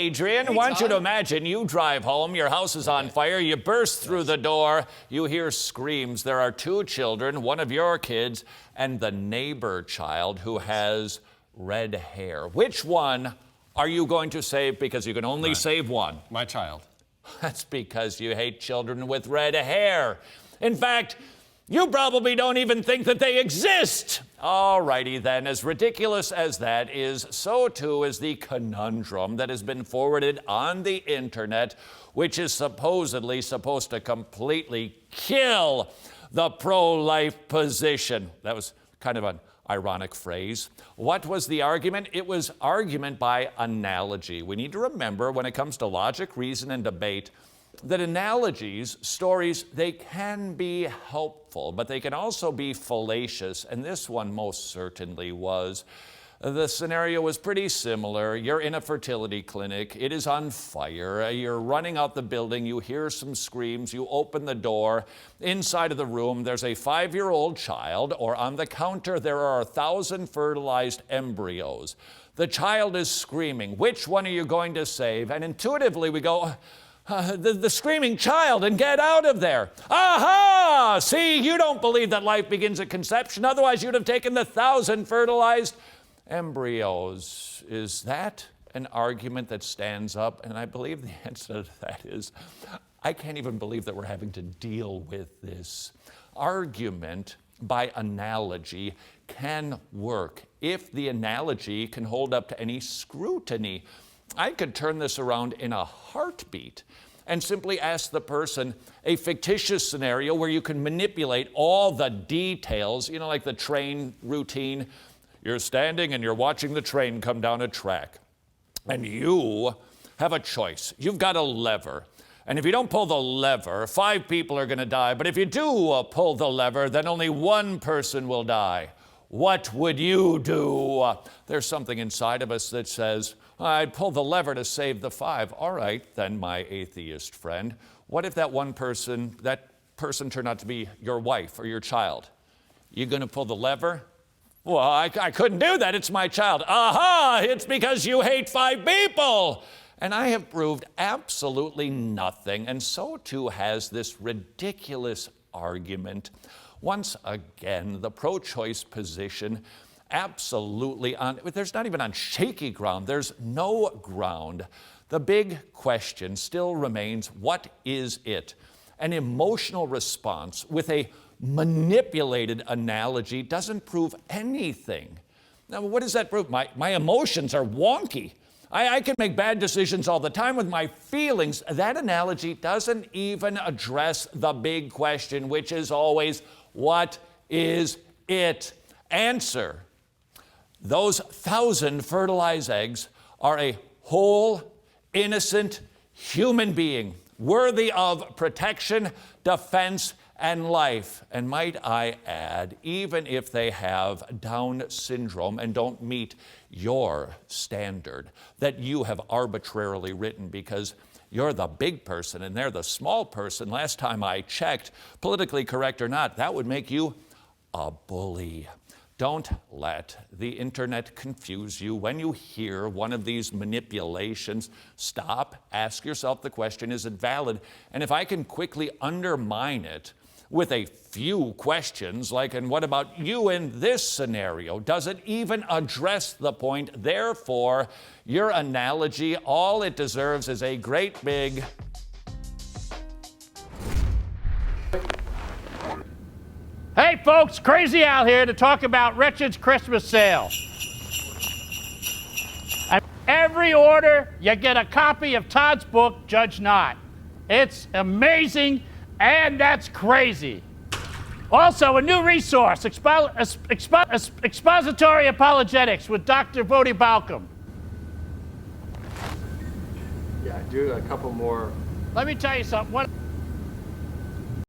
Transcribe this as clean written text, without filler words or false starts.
Adrian. Hey, I want you to Todd. imagine you drive home, your house is on fire, you burst through the door, you hear screams. There are two children, one of your kids, and the neighbor child who has red hair. Which one are you going to save? Because you can only save one. My child. That's because you hate children with red hair. In fact, you probably don't even think that they exist. All righty then, as ridiculous as that is, so too is the conundrum that has been forwarded on the internet, which is supposedly supposed to completely kill the pro-life position. That was kind of an ironic phrase. What was the argument? It was argument by analogy. We need to remember when it comes to logic, reason, and debate that analogies, stories, they can be helpful, but they can also be fallacious, and this one most certainly was. The scenario was pretty similar. You're in a fertility clinic. It is on fire. You're running out the building. You hear some screams. You open the door. Inside of the room, there's a 5-year-old child, or on the counter, there are 1,000 fertilized embryos. The child is screaming. Which one are you going to save? And intuitively, we go, the screaming child, and get out of there. Aha! See, you don't believe that life begins at conception. Otherwise, you'd have taken the 1,000 fertilized embryos. Is that an argument that stands up? And I believe the answer to that is, I can't even believe that we're having to deal with this. Argument by analogy can work if the analogy can hold up to any scrutiny. I could turn this around in a heartbeat and simply ask the person a fictitious scenario where you can manipulate all the details, you know, like the train routine. You're standing and you're watching the train come down a track, and you have a choice. You've got a lever, and if you don't pull the lever, 5 people are going to die. But if you do pull the lever, then only 1 person will die. What would you do? There's something inside of us that says, I'd pull the lever to save the 5. All right, then, my atheist friend. What if that person turned out to be your wife or your child? You going to pull the lever? Well, I couldn't do that. It's my child. Aha! It's because you hate 5 people. And I have proved absolutely nothing. And so too has this ridiculous argument. Once again, the pro-choice position absolutely there's not even on shaky ground. There's no ground. The big question still remains, what is it? An emotional response with a manipulated analogy doesn't prove anything. Now, what does that prove? My emotions are wonky. I can make bad decisions all the time with my feelings. That analogy doesn't even address the big question, which is always, what is it? Answer. Those 1,000 fertilized eggs are a whole, innocent human being, worthy of protection, defense, and life. And might I add, even if they have Down syndrome and don't meet your standard that you have arbitrarily written because you're the big person and they're the small person. Last time I checked, politically correct or not, that would make you a bully. Don't let the internet confuse you. When you hear one of these manipulations, stop, ask yourself the question, is it valid? And if I can quickly undermine it with a few questions, like, and what about you in this scenario? Does it even address the point? Therefore, your analogy, all it deserves is a great big... Hey folks, Crazy Al here to talk about Wretched's Christmas sale. At every order, you get a copy of Todd's book, Judge Not. It's amazing, and that's crazy. Also, a new resource, Expository Apologetics with Dr. Vodi Balcom. Yeah, do a couple more. Let me tell you something.